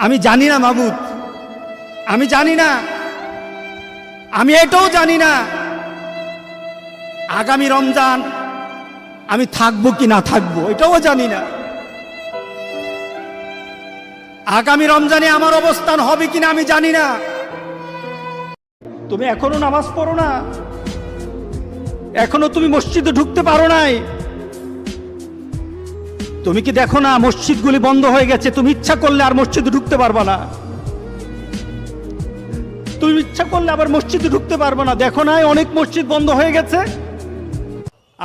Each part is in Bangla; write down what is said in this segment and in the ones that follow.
আমি জানি না মাবুদ, আমি জানি না, আমি এটাও জানি না আগামী রমজান আমি থাকবো কি না থাকবো, এটাও জানি না আগামী রমজানে আমার অবস্থান হবে কিনা আমি জানি না। তুমি এখনো নামাজ পড়ো না, এখনো তুমি মসজিদে ঢুকতে পারো নাই। তুমি কি দেখো না মসজিদগুলি বন্ধ হয়ে গেছে? তুমি ইচ্ছা করলে আর মসজিদে ঢুকতে পারবা না, তুমি ইচ্ছা করলে আবার মসজিদে ঢুকতে পারবা না। দেখো না অনেক মসজিদ বন্ধ হয়ে গেছে।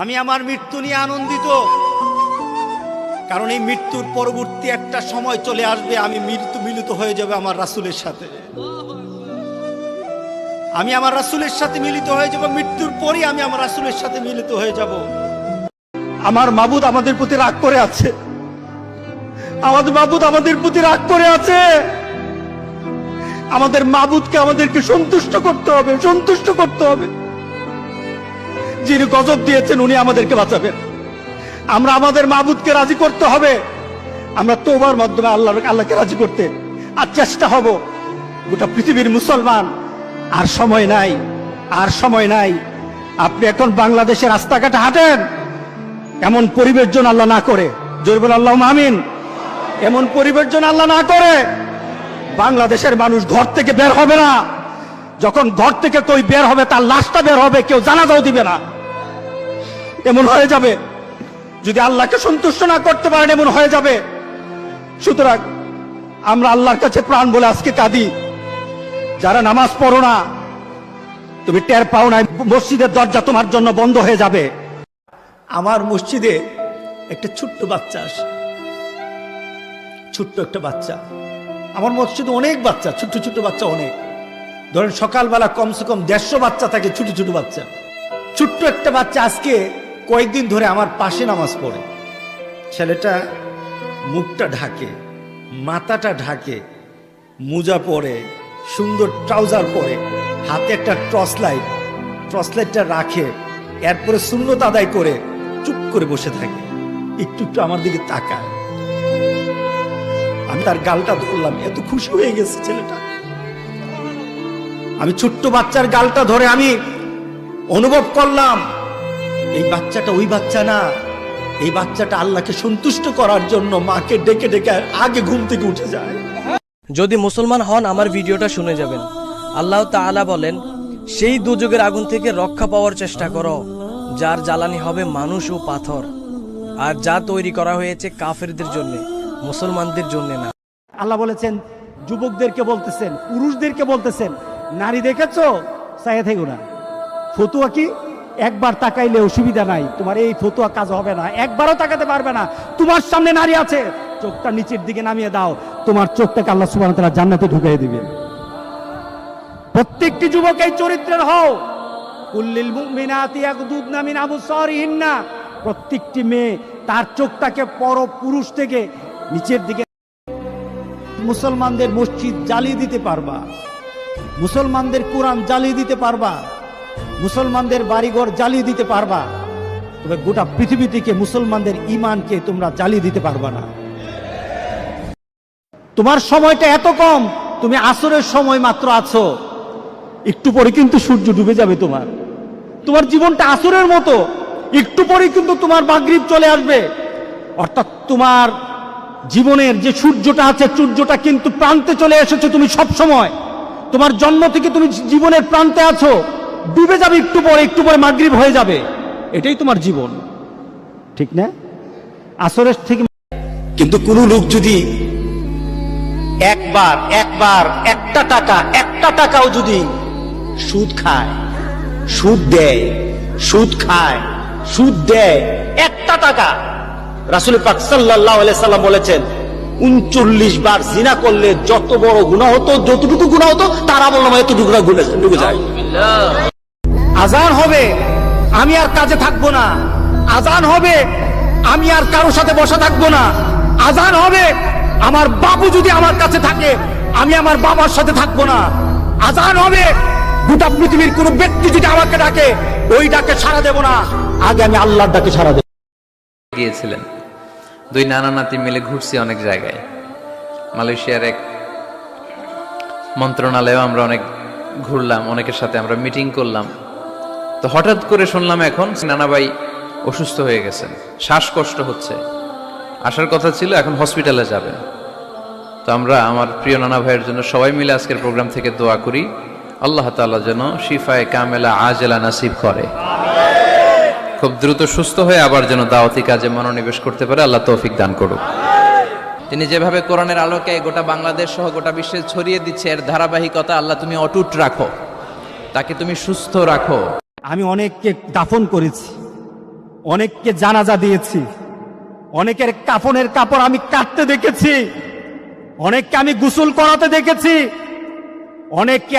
আমি আমার মৃত্যু নিয়ে আনন্দিত, কারণ এই মৃত্যুর পরবর্তী একটা সময় চলে আসবে, আমি মিলিত হয়ে যাবে আমার রাসূলের সাথে। আমি আমার রাসূলের সাথে মিলিত হয়ে যাব, মৃত্যুর পরই আমি আমার রাসূলের সাথে মিলিত হয়ে যাব। আমার মাবুদ আমাদের প্রতি রাগ করে আছে, আমাদের মাবুদ আমাদের প্রতি রাগ করে আছে। আমাদের মাবুদকে আমাদেরকে সন্তুষ্ট করতে হবে, সন্তুষ্ট করতে হবে। যিনি গজব দিয়েছেন উনি আমাদেরকে বাঁচাবেন। আমরা আমাদের মাবুদকে রাজি করতে হবে। আমরা তওবার মাধ্যমে আল্লাহকে রাজি করতে আর চেষ্টা হব। গোটা পৃথিবীর মুসলমান, আর সময় নাই, আর সময় নাই। আপনি এখন বাংলাদেশের রাস্তাঘাটে হাঁটেন, এমন পরিবেশ যেন আল্লাহ না করে, জোরে বলে আল্লাহুম্মা আমিন, এমন পরিবেশ যেন আল্লাহ না করে বাংলাদেশের মানুষ ঘর থেকে বের হবে না। যখন ঘর থেকে কেউ বের হবে তার লাশটা বের হবে, কেউ জানাজাও দিবে না। এমন হয়ে যাবে যদি আল্লাহকে সন্তুষ্ট না করতে পারেন, এমন হয়ে যাবে। সুতরাং আমরা আল্লাহর কাছে প্রাণ বলে আজকে কাঁদি। যারা নামাজ পড়ো না, তুমি টের পাও না মসজিদের দরজা তোমার জন্য বন্ধ হয়ে যাবে। আমার মসজিদে একটা ছোট্ট বাচ্চা আসে, ছোট্ট একটা বাচ্চা। আমার মসজিদে অনেক বাচ্চা, ছোট্ট ছোট্ট বাচ্চা অনেক। ধরেন সকালবেলা কমসে কম 150 বাচ্চা থাকে, ছোট ছোট বাচ্চা। ছোট্ট একটা বাচ্চা আজকে কয়েকদিন ধরে আমার পাশে নামাজ পড়ে। ছেলেটা মুখটা ঢাকে, মাথাটা ঢাকে, মোজা পরে, সুন্দর ট্রাউজার পরে, হাতে একটা টর্চ লাইটটা রাখে, এরপরে সুন্নত আদায় করে চুপ করে বসে থাকে, একটু একটু আমার দিকে তাকায়। আমি তার গালটা ধরলাম, এত খুশি হয়ে গেছে ছেলেটা। আমি ছোট্ট বাচ্চার গালটা ধরে আমি অনুভব করলাম এই বাচ্চাটা ওই বাচ্চা না, এই বাচ্চাটা আল্লাহকে সন্তুষ্ট করার জন্য মাকে ডেকে ডেকে আগে ঘুম থেকে উঠে যায়। যদি মুসলমান হন আমার ভিডিওটা শুনে যাবেন। আল্লাহ তাআলা বলেন, সেই দুযোগের আগুন থেকে রক্ষা পাওয়ার চেষ্টা করো যার জ্বালানি হবে মানুষ ও পাথর, আর যা তৈরি করা হয়েছে কাফেরদের জন্য, মুসলমানদের জন্য না। আল্লাহ বলেছেন, যুবকদেরকে বলতেছেন, পুরুষদেরকে বলতেছেন, নারী দেখেছো চাইয়া থেকো না। ফতুয়া কি? একবার তাকাইলে অসুবিধা নাই, তোমার এই ফতুয়া কাজ হবে না, একবারও তাকাতে পারবে না। তোমার সামনে নারী আছে, চোখটা নিচের দিকে নামিয়ে দাও, তোমার চোখটাকে আল্লাহ সুবহানাহু ওয়া তাআলা জান্নাতে ঢুকিয়ে দিবে। প্রত্যেকটি যুবক এই চরিত্রের হও। কুল্লিল মুমিনাতি ইয়াগদুদনা মিন আবসারিহিন্না, প্রত্যেকটি মেয়ে তার চোখটাকে পর পুরুষ থেকে নিচের দিকে। মুসলমানদের মসজিদ জ্বালিয়ে দিতে পারবা, মুসলমানদের কোরআন জ্বালিয়ে দিতে পারবা, মুসলমানদের বাড়িঘর জ্বালিয়ে দিতে পারবা, তবে গোটা পৃথিবী থেকে মুসলমানদের ঈমানকে তোমরা জ্বালিয়ে দিতে পারবা না। তোমার সময়টা এত কম, তুমি আসরের সময় মাত্র আছো, একটু পরে কিন্তু সূর্য ডুবে যাবে। তোমার জীবনটা আসরের মতো, একটু পরে কিন্তু তোমার মাগরিব চলে আসবে। অর্থাৎ তোমার জীবনের যে সূর্যটা আছে, সূর্যটা কিন্তু প্রান্তে চলে এসেছে। তুমি সব সময় তোমার জন্ম থেকে তুমি জীবনের প্রান্তে আছো, ডুবে যাবে একটু পরে মাগরিব হয়ে যাবে। এটাই তোমার জীবন, ঠিক না? আসরের থেকে কিন্তু কোন লোক যদি একবার একটা টাকাও যদি সুদ খায়, সুদ দেয়, সুদ খায়, সুদ দেয়, একটা টাকা, রাসূল পাক সাল্লাল্লাহু আলাইহি সাল্লাম বলেছেন 39 বার জিনা করলে যত বড় গুনাহ হতো, যতটুকু গুনাহ হতো তার আমল নামায় এতটুকু ডুবে যায়। আজান হবে, আমি আর কাজে থাকবো না। আজান হবে, আমি আর কারোর সাথে বসা থাকবো না। আজান হবে, আমার বাবু যদি আমার কাছে থাকে, আমি আমার বাবার সাথে থাকবো না। আজান হবে, গোটা পৃথিবীর কোন ব্যক্তি যদি আমাকে ডাকে, ওই ডাকে সাড়া দেব না, আগে আমি আল্লাহর ডাকে সাড়া দেব। গিয়েছিলেন, দুই নানা নাতি মিলে ঘুরছি অনেক জায়গায়। মালয়েশিয়ার এক মন্ত্রণালয়েও আমরা অনেক ঘুরলাম, অনেকের সাথে আমরা মিটিং করলাম। তো হঠাৎ করে শুনলাম এখন নানা ভাই অসুস্থ হয়ে গেছেন, শ্বাসকষ্ট হচ্ছে, আসার কথা ছিল, এখন হসপিটালে যাবেন। তো আমরা আমার প্রিয় নানা ভাইয়ের জন্য সবাই মিলে আজকের প্রোগ্রাম থেকে দোয়া করি, আল্লাহ তাআলা যেন শিফায়ে কামেলা আজেলা নাসিব করে, খুব দ্রুত সুস্থ হয়ে আবার যেন দাওয়াতি কাজে মনোনিবেশ করতে পারে, আল্লাহ তৌফিক দান করুক। তিনি যেভাবে কোরআনের আলোকে গোটা বাংলাদেশ সহ গোটা বিশ্বে ছড়িয়ে দিচ্ছে, এর ধারাবাহিকতা আল্লাহ তুমি অটুট রাখো, তাকে তুমি সুস্থ রাখো। আমি অনেককে দাফন করেছি, অনেককে জানাজা দিয়েছি, অনেকের কাফনের কাপড় আমি কাটতে দেখেছি, অনেককে আমি গোসল করাতে দেখেছি, অনেককে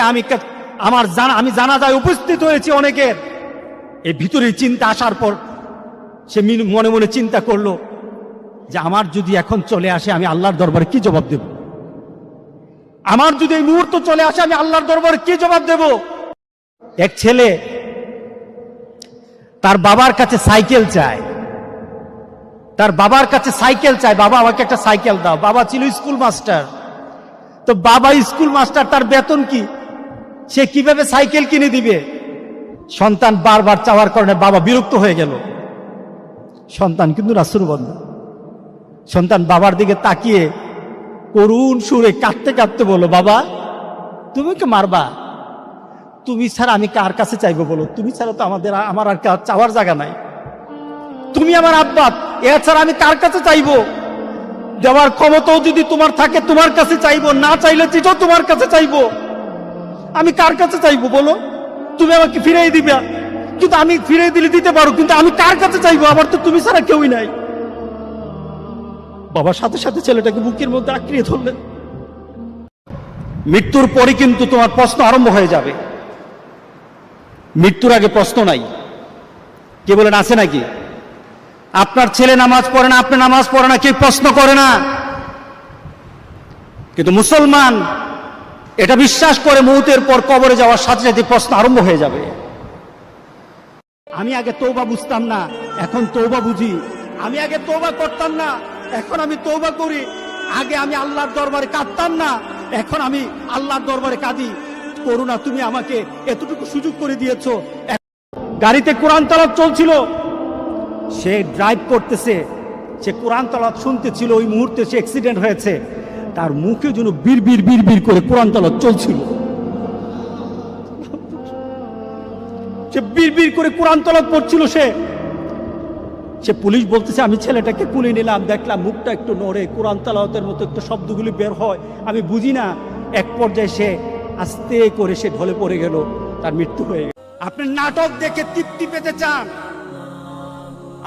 আমি জানাজায় উপস্থিত হয়েছি অনেকের। এই ভিতরে চিন্তা আসার পর সে মনে মনে চিন্তা করলো যে আমার যদি এখন চলে আসে আমি আল্লাহর দরবারে কি জবাব দেব, আমার যদি এই মুহূর্ত চলে আসে আমি আল্লাহর দরবারে কি জবাব দেব। এক ছেলে তার বাবার কাছে সাইকেল চায়, তার বাবার কাছে সাইকেল চায়, বাবা আমাকে একটা সাইকেল দাও। বাবা ছিল স্কুল মাস্টার, তো বাবা স্কুল মাস্টার, তার বেতন কি, সে কিভাবে সাইকেল কিনে দিবে? সন্তান বারবার চাওয়ার কারণে বাবা বিরক্ত হয়ে গেল। সন্তান কিন্তু রাসূলবন্ধু, সন্তান বাবার দিকে তাকিয়ে করুণ সুরে কাঁদতে কাঁদতে বলল, বাবা তুমি কি মারবা? তুমি ছাড়া আমি কার কাছে চাইবো বলো? তুমি ছাড়া তো আমার আর চাওয়ার জায়গা নাই, তুমি আমার আব্বা, এছাড়া আমি কার কাছে চাইবো? দেওয়ার ক্ষমতাও যদি তোমার থাকে তোমার কাছে চাইবো, না চাইলে চিঠো তোমার কাছে চাইবো, আমি কার কাছে চাইবো বলো? তুমি আমাকে ফিরিয়ে দিবা, কিন্তু আমি ফিরিয়ে দিলে দিতে পারো, কিন্তু আমি কার কাছে চাইবো? আমার তো তুমি ছাড়া কেউই নাই। বাবার সাথে সাথে ছেলেটাকে বুকের মধ্যে আঁকড়িয়ে ধরলেন। মৃত্যুর পরে কিন্তু তোমার প্রশ্ন আরম্ভ হয়ে যাবে, মৃত্যুর আগে প্রশ্ন নাই। কে বলেন আছে নাকি? আপনার ছেলে নামাজ পড়ে না, আপনি নামাজ পড়ে না, কেউ প্রশ্ন করে না, কিন্তু মুসলমান এটা বিশ্বাস করে মৌতের পর কবরে যাওয়ার সাথে সাথে প্রশ্ন আরম্ভ হয়ে যাবে। আমি আগে তওবা বুঝতাম না, এখন তওবা বুঝি। আমি আগে তওবা করতাম না, এখন আমি তওবা করি। আগে আমি আল্লাহর দরবারে কাঁদতাম না, এখন আমি আল্লাহর দরবারে কাঁদি। করুণা তুমি আমাকে এতটুকু সুযোগ করে দিয়েছো। গাড়িতে কোরআন তেলাওয়াত চলছিল, সে ড্রাইভ করতেছে, সে কোরআন তেলাওয়াত শুনতেছিল, ওই মুহূর্তে সে অ্যাক্সিডেন্ট হয়েছে, তার মুখে যেন বিড়বিড় বিড়বিড় করে কোরআন তেলাওয়াত চলছিল। সে বিড়বিড় করে কোরআন তেলাওয়াত পড়ছিল। সে পুলিশ বলতেছে, আমি ছেলেটাকে কুলে নিলাম, দেখলাম মুখটা একটু নড়ে, কোরআন তেলাওয়াতের মতো একটু শব্দগুলি বের হয়, আমি বুঝি না। এক পর্যায়ে সে আস্তে করে সে ঢলে পড়ে গেল, তার মৃত্যু হয়ে গেল। আপনি নাটক দেখে তৃপ্তি পেতে চান,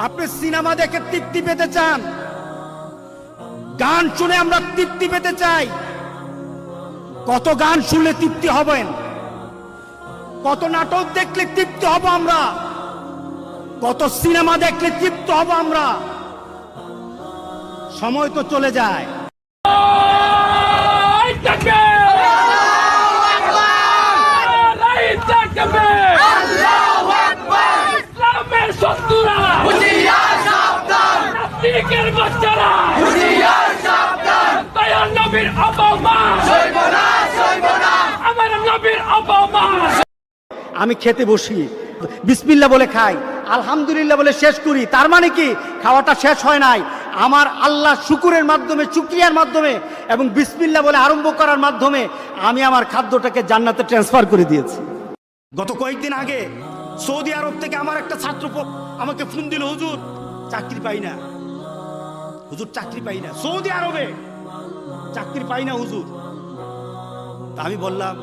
আপনি সিনেমা দেখে তৃপ্তি পেতে চান, গান শুনে আমরা তৃপ্তি পেতে চাই। কত গান শুনলে তৃপ্তি হবেন? কত নাটক দেখলে তৃপ্তি হব আমরা? কত সিনেমা দেখলে তৃপ্ত হব আমরা? সময় তো চলে যায়। আমি খেতে বসি, বিসমিল্লাহ বলে খাই, আলহামদুলিল্লাহ বলে শেষ করি। তার মানে কি, খাওয়াটা শেষ হয় নাই। আমার আল্লাহ শুকুরের মাধ্যমে, শুকরিয়ার মাধ্যমে এবং বিসমিল্লাহ বলে আরম্ভ করার মাধ্যমে আমি আমার খাদ্যটাকে জান্নাতে ট্রান্সফার করে দিয়েছি। গত কয়েকদিন আগে সৌদি আরব থেকে আমার একটা ছাত্র আমাকে ফোন দিল, হুজুর চাকরি পাই না, হুজুর চাকরি পাই না, সৌদি আরবে চাকরি পাই না হুজুর। তা আমি বললাম,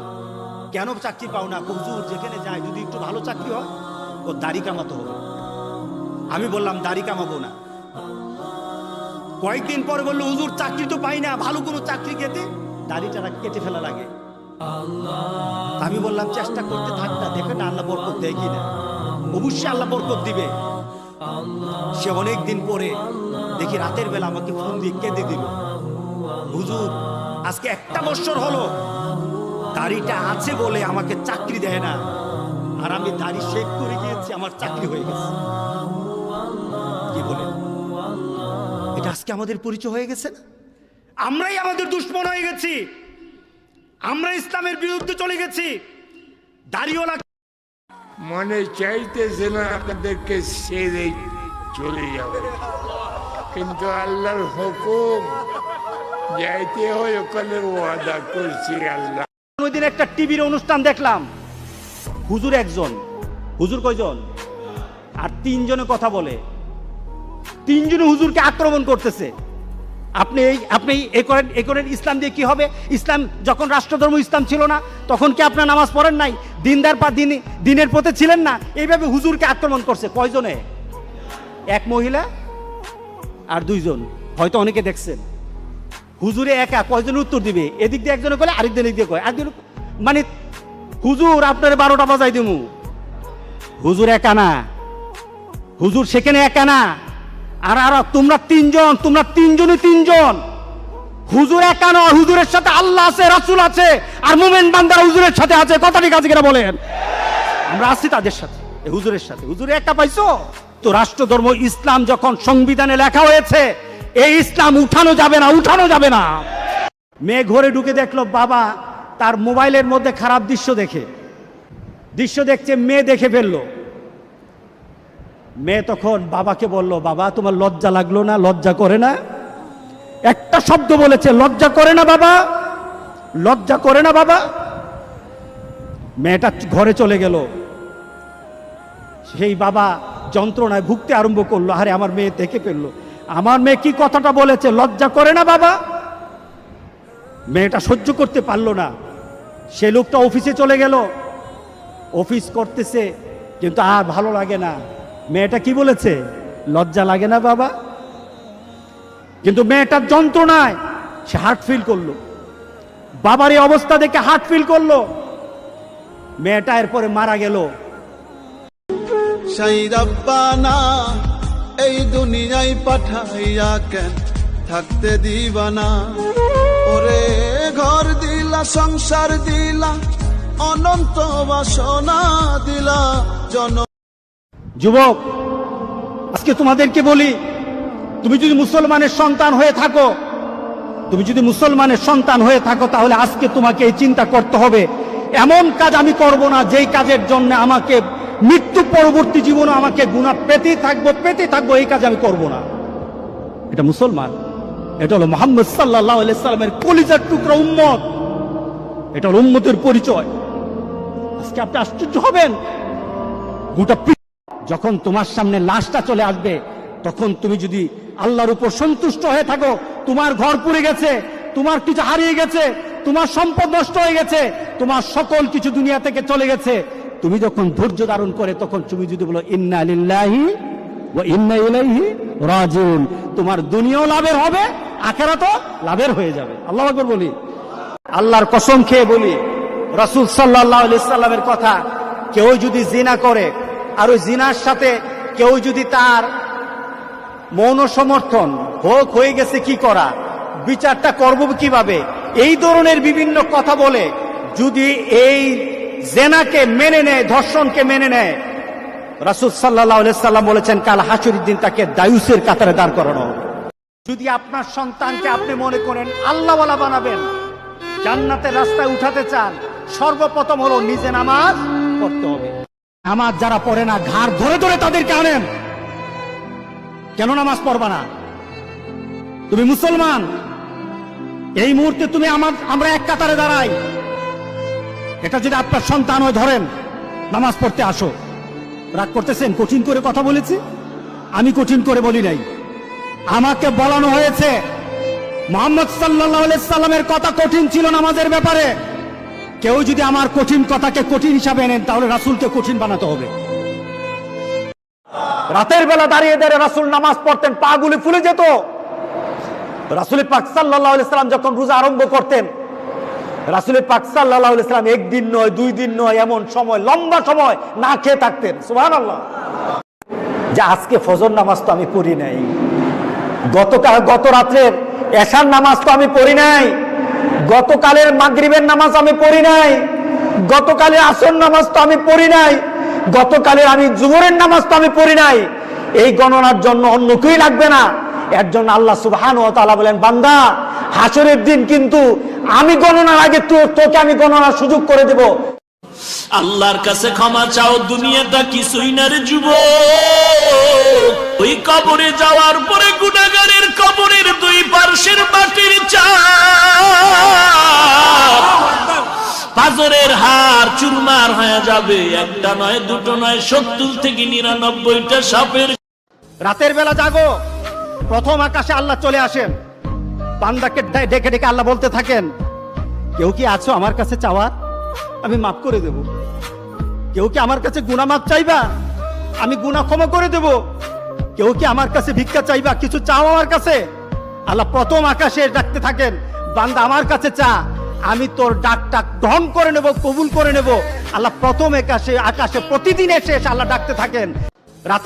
কেন চাকরি পাও না? হুজুর যেখানে যায় যদি একটু ভালো চাকরি হয় ও দাড়ি কামাতে হবে। আমি বললাম দাড়ি কামাবো না। কয়েকদিন পরে বললো, হুজুর চাকরি তো পাই না, ভালো কোনো চাকরি পেতে দাড়িটা কেটে ফেলা লাগে। আমি বললাম চেষ্টা করতে থাক না, দেখে না আল্লাহ বরকত দেয় কিনা। অবশ্যই আল্লাহ বরকত দিবে। সে অনেকদিন পরে দেখি রাতের বেলা আমাকে ফোন দিয়ে কেঁদে দিল, হুজুর আজকে 1 বছর হলো দাড়িটা আছে বলে আমাকে চাকরি দেয় না, আর আমি দাড়ি শেভ করে গিয়েছি, আমার চাকরি হয়ে গেছে। কি বলেন? এটা আজকে আমাদের পরিচয় হয়ে গেছে না? আমরাই আমাদের দুশ্মন হয়ে গেছি। আমরা ইসলামের বিরুদ্ধে চলে গেছি। দাড়িওয়ালা মনে চাইতেছে না আপনাদেরকে ছেড়ে চলে যাবে, কিন্তু আল্লাহর হুকুম, যাইতে হয় ওখানে ওয়াদা করছি আল্লাহ। ওইদিন একটা টিভির অনুষ্ঠান দেখলাম, হুজুর একজন, হুজুর কয়জন, আর তিনজনে কথা বলে, তিনজনে হুজুরকে আক্রমণ করতেছে। আপনি এ করেন ইসলাম দিয়ে কি হবে? ইসলাম যখন রাষ্ট্রধর্ম ইসলাম ছিল না, তখন কি আপনার নামাজ পড়েন নাই? দিনের পথে ছিলেন না? এইভাবে হুজুরকে আক্রমণ করছে। কয়জনে? এক মহিলা আর দুইজন, হয়তো অনেকে দেখছেন। হুজুরে একা কয়জন উত্তর দিবে? এদিক দিয়ে একজনে কলে, আরেক দিক দিয়ে কয়, আরেকজন, মানে হুজুর আপনার 12টা বাজাই দিমু। হুজুর একা না, হুজুর সেখানে একা না। আর তোমরা তিনজনই তিনজন। হুজুর একা নয়, হুজুরের সাথে আল্লাহ আছে, রাসূল আছে, আর মুমিন বান্দারা হুজুরের সাথে আছে। কথা ঠিক আছে কিনা বলেন? আমরা আছি তাদের সাথে, হুজুরের সাথে। হুজুর একা পাইছো তো? রাষ্ট্রধর্ম ইসলাম যখন সংবিধানে লেখা হয়েছে, এই ইসলাম উঠানো যাবে না, উঠানো যাবে না। মেয়ে ঘরে ঢুকে দেখলো বাবা তার মোবাইলের মধ্যে খারাপ দৃশ্য দেখছে, মেয়ে দেখে ফেললো। মেয়ে তখন বাবাকে বলল, বাবা তোমার লজ্জা লাগলো না? লজ্জা করে না? একটা শব্দ বলেছে, লজ্জা করে না বাবা, লজ্জা করে না বাবা। মেয়েটা ঘরে চলে গেল। সেই বাবা যন্ত্রণায় ভুগতে আরম্ভ করলো, আরে আমার মেয়ে দেখে ফেললো, আমার মেয়ে কি কথাটা বলেছে, লজ্জা করে না বাবা। মেয়েটা সহ্য করতে পারলো না। সে লোকটা অফিসে চলে গেল, অফিস করতেছে, কিন্তু আর ভালো লাগে না। মেয়েটা কি বলেছে? লজ্জা লাগে না বাবা। কিন্তু মেয়েটার যন্ত্রণায় সে হার্ট ফিল করলো, বাবার এই অবস্থা দেখে হার্ট ফিল করলো। মেয়েটা এরপরে মারা গেল। সেই রব্বানা এই দুনিয়ায় পাঠাইয়া কেন থাকতে দিবানা? ওরে ঘর দিলা, সংসার দিলা, অনন্ত বাসনা দিলা জন। যুবক, আজকে তোমাদেরকে বলি, তুমি যদি মুসলমানের সন্তান হয়ে থাকো, তাহলে আজকে তোমাকে এই চিন্তা করতে হবে, এমন কাজ আমি করব না যেই কাজের জন্য আমাকে মৃত্যু পরবর্তী জীবনে আমাকে গুনাহ পেতে থাকবো, এই কাজ আমি করব না। এটা মুসলমান, এটা হলো মুহাম্মদ সাল্লাল্লাহু আলাইহি সাল্লামের কলিজার টুকরা উম্মত, এটা হলো উম্মতের পরিচয়। আজকে আপনি আশ্চর্য হবেন, গোটা যখন তোমার সামনে লাশটা চলে আসবে, তখন তুমি যদি আল্লাহর উপর সন্তুষ্ট হয়ে থাকো, তোমার ঘর পুড়ে গেছে, তোমার কিছু হারিয়ে গেছে, তোমার সম্পদ নষ্ট হয়ে গেছে, তোমার সকল কিছু দুনিয়া থেকে চলে গেছে, তুমি যখন ধৈর্য ধারণ করে, তখন তুমি যদি বলো ইন্না লিল্লাহি ওয়া ইন্না ইলাইহি রাজিউন, তোমার দুনিয়াও লাভের হবে, আখিরাতও লাভের হয়ে যাবে। আল্লাহু আকবার বলি, আল্লাহর কসম খেয়ে বলি, রাসূল সাল্লাল্লাহু আলাইহি সাল্লামের কথা, কেউ যদি জিনা করে আর ওই জিনার সাথে কেউ যদি তার মৌন সমর্থন হোক হয়ে গেছে, কি করা, বিচারটা করব কিভাবে, এই ধরনের বিভিন্ন কথা বলে যদি এই জেনাকে মেনে নেয়, ধর্ষণকে মেনে নেয়, রাসূল সাল্লাল্লাহু আলাইহি সাল্লাম বলেছেন কাল হাসরের দিন তাকে দায়ুসের কাতারে দাঁড় করানো হবে। যদি আপনার সন্তানকে আপনি মনে করেন আল্লাহওয়ালা বানাবেন, জান্নাতের রাস্তায় উঠাতে চান, সর্বপ্রথম হলো নিজে নামাজ পড়তে হবে। নামাজ যারা পড়ে না, ঘাড় ধরে ধরে তাদেরকে আনেন। কেন নামাজ পড়বা না? তুমি মুসলমান, এই মুহূর্তে তুমি আমরা এক কাতারে দাঁড়াই, এটা যদি আপনার সন্তান হয়, ধরেন নামাজ পড়তে আসো। রাগ করতেছেন? কঠিন করে কথা বলেছি? আমি কঠিন করে বলি নাই, আমাকে বলানো হয়েছে মুহাম্মদ সাল্লাল্লাহু আলাইহি সাল্লামের কথা কঠিন ছিল নামাজের ব্যাপারে। কেউ যদি আমার কঠিন কথাকে কঠিন হিসাবে নেন, তাহলে রাসূলকে কঠিন বানাতে হবে। রাতের বেলা দাঁড়িয়ে দাঁড়িয়ে রাসূল নামাজ পড়তেন, পা গুলি ফুলে যেত। রাসূল পাক সাল্লাল্লাহু আলাইহি সাল্লাম যখন রোজা আরম্ভ করতেন, রাসূল পাক সাল্লাল্লাহু আলাইহি সাল্লাম একদিন নয়, 2 দিন নয়, এমন সময়, লম্বা সময় না খেয়ে থাকতেন। সুবহানাল্লাহ। যে আজকে ফজর নামাজ তো আমি পড়ি নাই, গত রাত্রের এশার নামাজ তো আমি পড়ি নাই, গতকালের মাগরিবের নামাজ আমি পড়ি নাই, গতকালের আসর নামাজ তো আমি পড়ি নাই, গতকালের আমি জুহরের নামাজ তো আমি পড়ি নাই। এই গণনার জন্য অন্য কেউই লাগবে না। এর জন্য আল্লাহ সুবহানাহু ওয়া তাআলা বলেন, বান্দা হাসরের দিন কিন্তু আমি গণনার আগে তোকে আমি গণনার সুযোগ করে দেব। আল্লাহর কাছে ক্ষমা চাও, দুনিয়াটা কিছুই না রে যুবক। ওই কবরে যাওয়ার পরে গুনাহগারের কবরের দুই পার্শ্বের মাটির চাপ, পাজরের হাড় চুরমার হয়ে যাবে। একটা নয়, দুটো নয়, 70 থেকে 99টা সাপের। রাতের বেলা জাগো, প্রথম আকাশে আল্লাহ চলে আসেন, বান্দাকে ডেকে ডেকে আল্লাহ বলতে থাকেন, কেউ কি আছো আমার কাছে চাওয়ার, আমি মাফ করে দেব। কেউ কি আমার কাছে গুনাহ মাফ চাইবা, আমি গুনাহ ক্ষমা করে দেব। কেউ কি আমার কাছে ভিক্ষা চাইবা, কিছু চাও আমার কাছে। আল্লাহ প্রথম আকাশে ডাকতে থাকেন, বান্দা আমার কাছে চা, আমি তোর ডাকটা গ্রহণ করে নেব, কবুল করে নেব। আল্লাহ প্রথম আকাশে প্রতিদিন এসে আল্লাহ ডাকতে থাকেন। রাতে